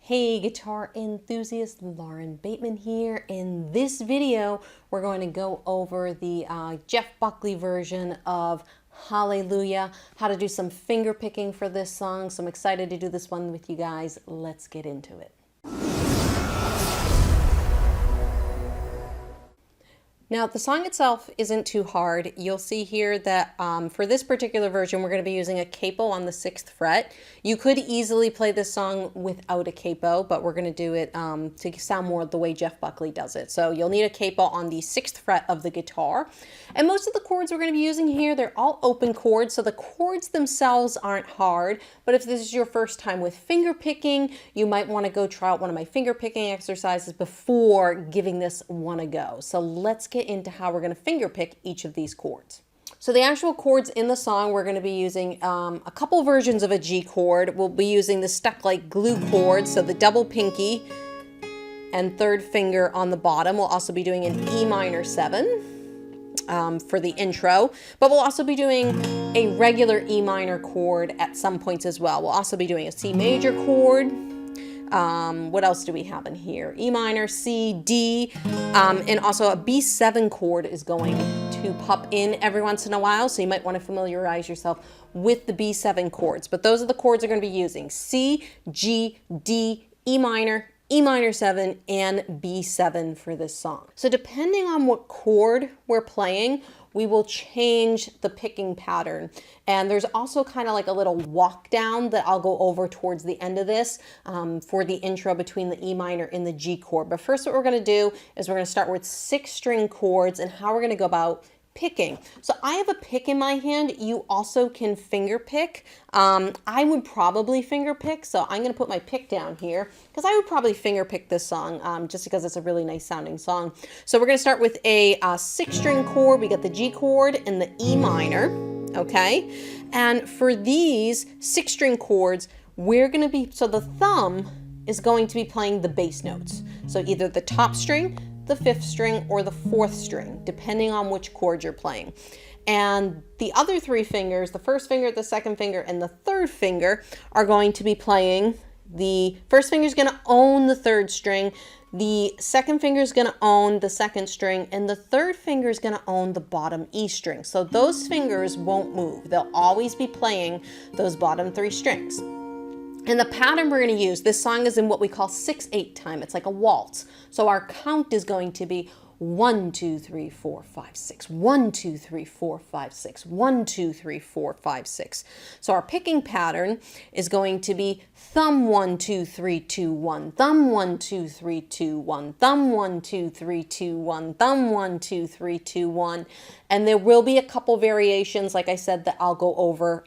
Hey guitar enthusiast, Lauren Bateman here. In this video, we're going to go over the Jeff Buckley version of Hallelujah, how to do some finger picking for this song. So I'm excited to do this one with you guys. Let's get into it. Now, the song itself isn't too hard. You'll see here that for this particular version, we're going to be using a capo on the 6th fret. You could easily play this song without a capo, but we're going to do it to sound more the way Jeff Buckley does it. So you'll need a capo on the 6th fret of the guitar. And most of the chords we're going to be using here, they're all open chords, so the chords themselves aren't hard. But if this is your first time with finger picking, you might want to go try out one of my finger picking exercises before giving this one a go. So let's get into how we're going to finger pick each of these chords. So the actual chords in the song, we're going to be using a couple versions of a G chord. We'll be using the stuck like glue chord, so the double pinky and 3rd finger on the bottom. We'll also be doing an E minor 7 for the intro, but we'll also be doing a regular E minor chord at some points as well. We'll also be doing a C major chord. What else do we have in here? E minor, C, D, and also a B7 chord is going to pop in every once in a while, so you might want to familiarize yourself with the B7 chords. But those are the chords we're going to be using: C, G, D, E minor 7, and B7 for this song. So depending on what chord we're playing, we will change the picking pattern. And there's also kind of like a little walk down that I'll go over towards the end of this for the intro between the E minor and the G chord. But first what we're going to do is we're going to start with 6-string chords and how we're going to go about picking. So I have a pick in my hand. You also can finger pick. I would probably finger pick, so I'm going to put my pick down here because I would probably finger pick this song just because it's a really nice sounding song. So we're going to start with a 6-string chord. We got the G chord and the E minor, okay? And for these 6-string chords, we're going to be, so the thumb is going to be playing the bass notes. So either the top string, the 5th string, or the 4th string, depending on which chord you're playing. And the other 3 fingers, the 1st finger, the 2nd finger, and the 3rd finger, are going to be playing, the 1st finger is going to own the 3rd string, the 2nd finger is going to own the 2nd string, and the 3rd finger is going to own the bottom E string. So those fingers won't move. They'll always be playing those bottom 3 strings. And the pattern we're going to use, this song is in what we call 6/8 time. It's like a waltz. So our count is going to be 1, 2, 3, 4, 5, 6. 1, 2, 3, 4, 5, 6. 1, 2, 3, 4, 5, 6. So our picking pattern is going to be thumb 1, 2, 3, 2, 1. Thumb 1, 2, 3, 2, 1. Thumb 1, 2, 3, 2, 1. Thumb 1, 2, 3, 2, 1. And there will be a couple variations, like I said, that I'll go over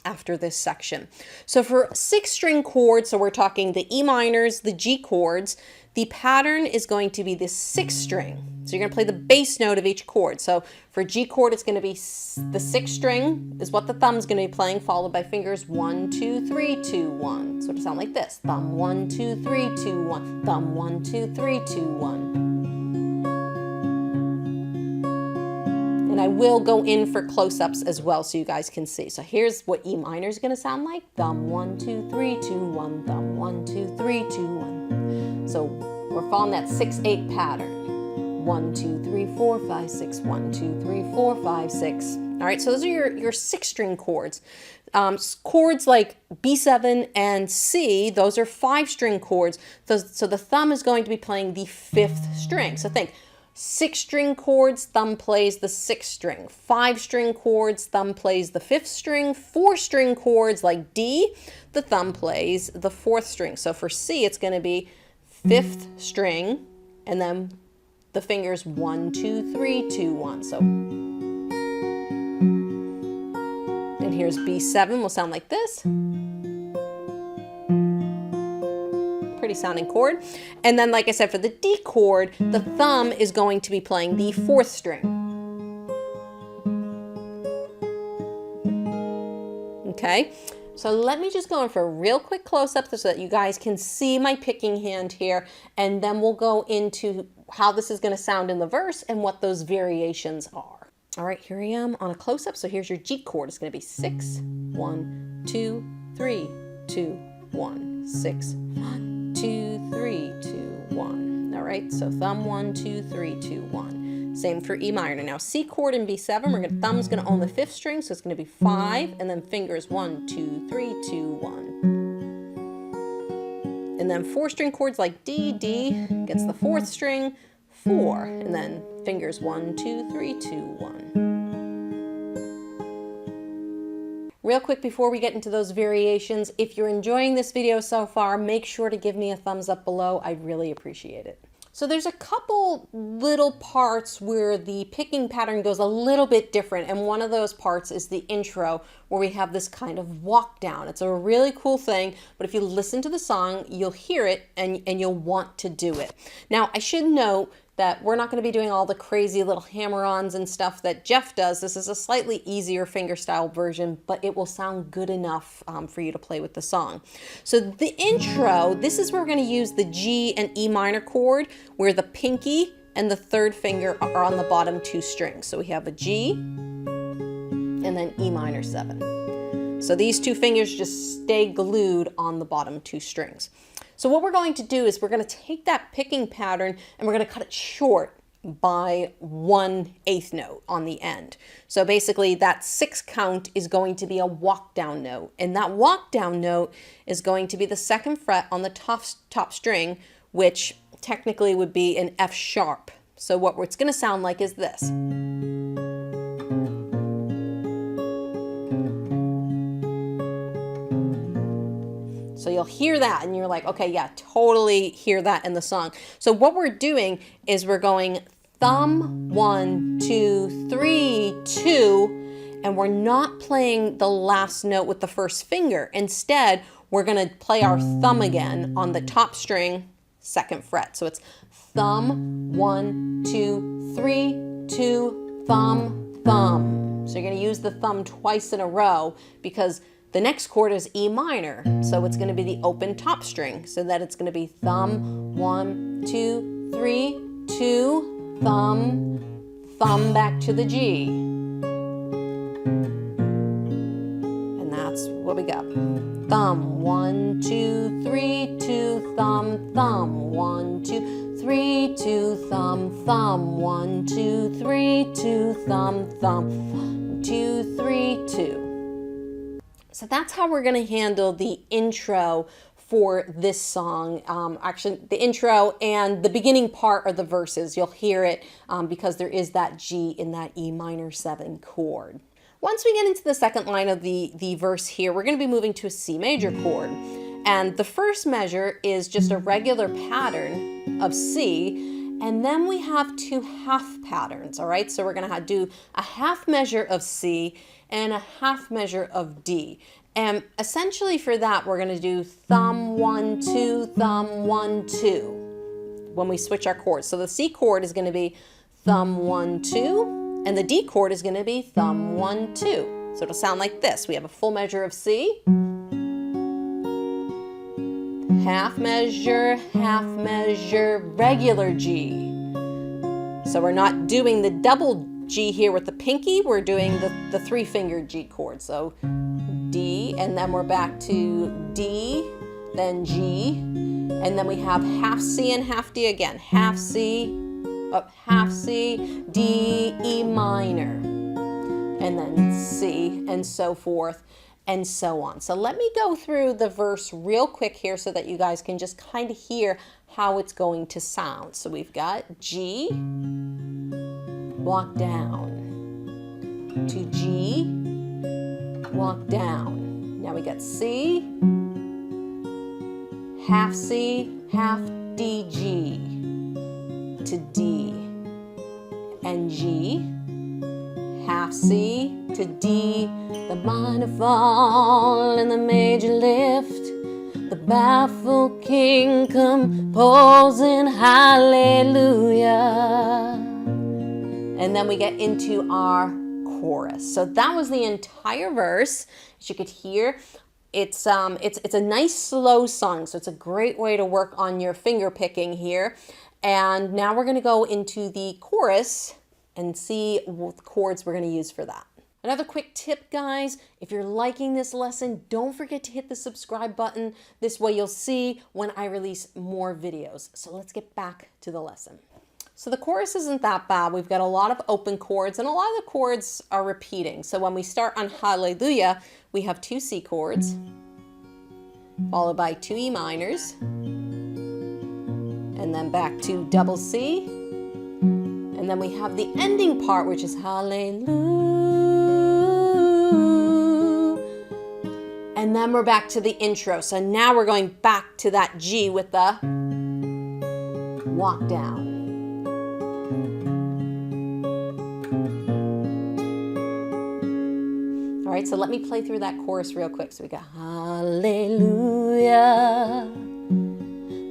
after this section. So for 6-string chords, so we're talking the E minors, the G chords, the pattern is going to be this 6th string. So you're going to play the bass note of each chord. So for G chord, it's going to be the 6th string is what the thumb's going to be playing, followed by fingers 1, 2, 3, 2, 1. So it'll sound like this: thumb 1, 2, 3, 2, 1. Thumb 1, 2, 3, 2, 1. And I will go in for close-ups as well so you guys can see. So here's what E minor is going to sound like: thumb 1, 2, 3, 2, 1. Thumb 1, 2, 3, 2, 1. So we're following that 6/8 pattern. 1, 2, 3, 4, 5, 6. 1, 2, 3, 4, 5, 6. All right, so those are your 6-string chords. Chords like B7 and C, those are 5-string chords. So the thumb is going to be playing the 5th string. So think, 6-string chords, thumb plays the 6th string. 5-string chords, thumb plays the 5th string. 4-string chords like D, the thumb plays the 4th string. So for C, it's going to be 5th string, and then the fingers 1, 2, 3, 2, 1. So, and here's B7 will sound like this. Pretty sounding chord. And then, like I said, for the D chord, the thumb is going to be playing the 4th string. Okay. So let me just go in for a real quick close-up so that you guys can see my picking hand here, and then we'll go into how this is going to sound in the verse and what those variations are. All right, here I am on a close-up. So here's your G chord. It's going to be 6, 1, 2, 3, 2, 1, 6, 1, 2, 3, 2, 1. All right, so thumb 1, 2, 3, 2, 1. Same for E minor. Now C chord and B7, thumb's gonna own the 5th string, so it's gonna be 5, and then fingers 1, 2, 3, 2, 1. And then 4-string chords like D, D gets the 4th string, 4, and then fingers 1, 2, 3, 2, 1. Real quick before we get into those variations, if you're enjoying this video so far, make sure to give me a thumbs up below. I'd really appreciate it. So there's a couple little parts where the picking pattern goes a little bit different, and one of those parts is the intro, where we have this kind of walk down. It's a really cool thing, but if you listen to the song, you'll hear it and you'll want to do it. Now, I should note that we're not going to be doing all the crazy little hammer-ons and stuff that Jeff does. This is a slightly easier fingerstyle version, but it will sound good enough for you to play with the song. So the intro, this is where we're going to use the G and E minor chord, where the pinky and the 3rd finger are on the bottom 2 strings. So we have a G and then E minor 7. So these 2 fingers just stay glued on the bottom 2 strings. So what we're going to do is we're going to take that picking pattern and we're going to cut it short by 1/8 note on the end. So basically that 6th count is going to be a walk down note, and that walk down note is going to be the 2nd fret on the top string, which technically would be an F sharp. So what it's going to sound like is this. So you'll hear that and you're like, okay, yeah, totally hear that in the song. So what we're doing is we're going thumb 1, 2, 3, 2, and we're not playing the last note with the 1st finger. Instead, we're gonna play our thumb again on the top string, 2nd fret. So it's thumb 1, 2, 3, 2, thumb, thumb. So you're gonna use the thumb twice in a row because the next chord is E minor, so it's going to be the open top string, so that it's going to be thumb 1, 2, 3, 2, thumb, thumb back to the G. And that's what we got. Thumb 1, 2, 3, 2, thumb, thumb 1, 2, 3, 2, thumb, thumb 1, 2, 3, 2, thumb, thumb 1, 2, 3, 2. So that's how we're going to handle the intro for this song. Actually, the intro and the beginning part are the verses. You'll hear it because there is that G in that E minor 7 chord. Once we get into the 2nd line of the verse here, we're going to be moving to a C major chord. And the first measure is just a regular pattern of C, and then we have 2 half patterns, all right? So we're going to do a half measure of C and a half measure of D. And essentially for that, we're going to do thumb 1, 2, thumb 1, 2 when we switch our chords. So the C chord is going to be thumb 1, 2, and the D chord is going to be thumb 1, 2. So it'll sound like this. We have a full measure of C, half measure, regular G. So we're not doing the double G here with the pinky, we're doing the 3-fingered G chord. So D, and then we're back to D, then G, and then we have half C and half D again. Half C, up half C, D, E minor, and then C, and so forth, and so on. So let me go through the verse real quick here so that you guys can just kind of hear how it's going to sound. So we've got G, walk down, to G, walk down. Now we got C, half D, G, to D, and G, half C to D, the minor fall and the major lift, the baffled king composing hallelujah. And then we get into our chorus. So that was the entire verse. As you could hear, it's a nice slow song, so it's a great way to work on your finger picking here. And now we're going to go into the chorus and see what chords we're going to use for that. Another quick tip, guys, if you're liking this lesson, don't forget to hit the subscribe button. This way you'll see when I release more videos. So let's get back to the lesson. So the chorus isn't that bad. We've got a lot of open chords and a lot of the chords are repeating. So when we start on Hallelujah, we have 2 C chords, followed by 2 E minors, and then back to double C. And then we have the ending part, which is Hallelujah. And then we're back to the intro. So now we're going back to that G with the walk down. All right, so let me play through that chorus real quick. So we got Hallelujah,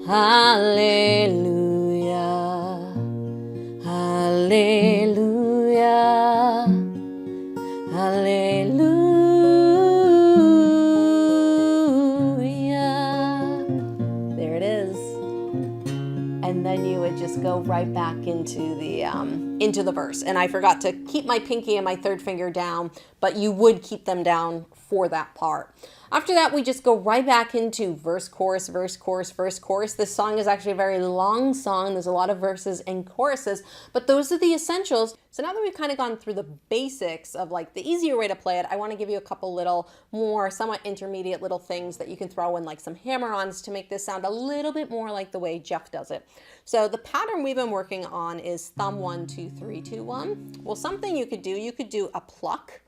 Hallelujah, Hallelujah, Hallelujah. There it is. And then you would just go right back into the verse. And I forgot to keep my pinky and my third finger down, but you would keep them down for that part. After that, we just go right back into verse, chorus, verse, chorus, verse, chorus. This song is actually a very long song. There's a lot of verses and choruses, but those are the essentials. So now that we've kind of gone through the basics of like the easier way to play it, I want to give you a couple little more somewhat intermediate little things that you can throw in, like some hammer-ons, to make this sound a little bit more like the way Jeff does it. So the pattern we've been working on is thumb 1, 2, 3, 2, 1. Well, something you could do a pluck,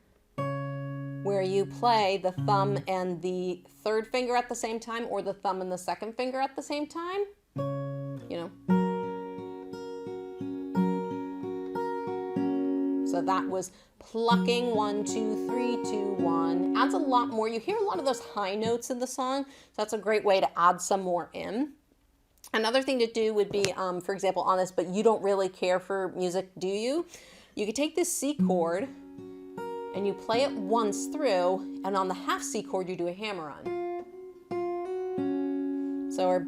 where you play the thumb and the third finger at the same time, or the thumb and the second finger at the same time, you know. So that was plucking 1, 2, 3, 2, 1. Adds a lot more. You hear a lot of those high notes in the song, so that's a great way to add some more in. Another thing to do would be, for example, on this, but you don't really care for music, do you? You could take this C chord, and you play it once through, and on the half C chord, you do a hammer-on. So we're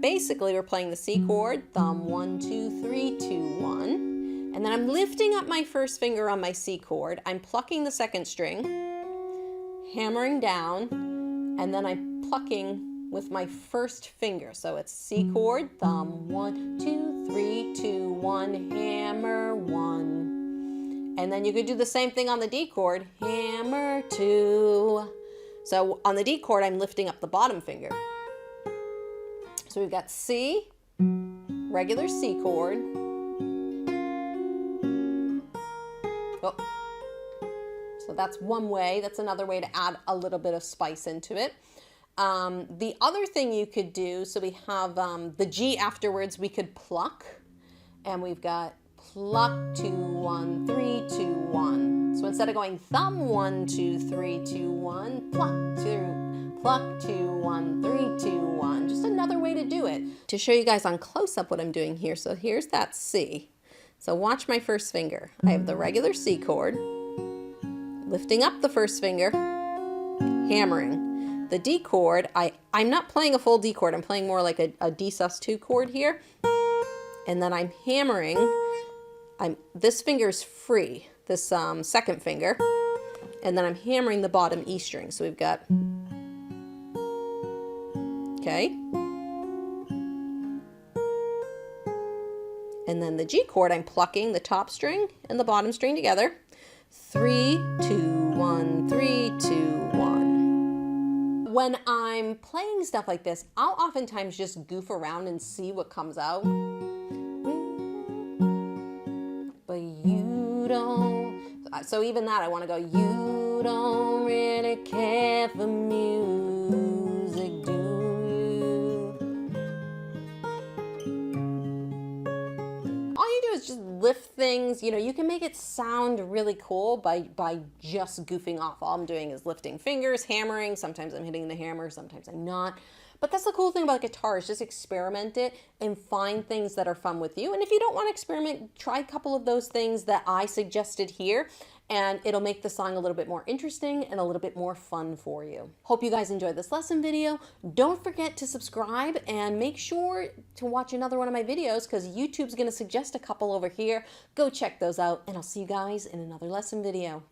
playing the C chord, thumb 1, 2, 3, 2, 1, and then I'm lifting up my first finger on my C chord, I'm plucking the second string, hammering down, and then I'm plucking with my first finger. So it's C chord, thumb 1, 2, 3, 2, 1, hammer 1. And then you could do the same thing on the D chord, hammer 2. So on the D chord, I'm lifting up the bottom finger. So we've got C, regular C chord. Oh. So that's one way. That's another way to add a little bit of spice into it. The other thing you could do, so we have the G afterwards, we could pluck, and we've got pluck 2, 1, 3, 2, 1. So instead of going thumb 1, 2, 3, 2, 1, pluck 2, 1, 3, 2, 1. Just another way to do it. To show you guys on close-up what I'm doing here. So here's that C. So watch my first finger. I have the regular C chord, lifting up the first finger, hammering. The D chord, I'm not playing a full D chord. I'm playing more like a D sus2 chord here. And then I'm hammering. This finger's free, this second finger, and then I'm hammering the bottom E string. So we've got, okay, and then the G chord, I'm plucking the top string and the bottom string together. 3, 2, 1, 3, 2, 1. When I'm playing stuff like this, I'll oftentimes just goof around and see what comes out. But you don't, so even that I want to go, you don't really care for music, do you? All you do is just lift things, you know, you can make it sound really cool by just goofing off. All I'm doing is lifting fingers, hammering, sometimes I'm hitting the hammer, sometimes I'm not. But that's the cool thing about guitar, is just experiment it and find things that are fun with you. And if you don't want to experiment, try a couple of those things that I suggested here, and it'll make the song a little bit more interesting and a little bit more fun for you. Hope you guys enjoyed this lesson video. Don't forget to subscribe and make sure to watch another one of my videos, because YouTube's going to suggest a couple over here. Go check those out, and I'll see you guys in another lesson video.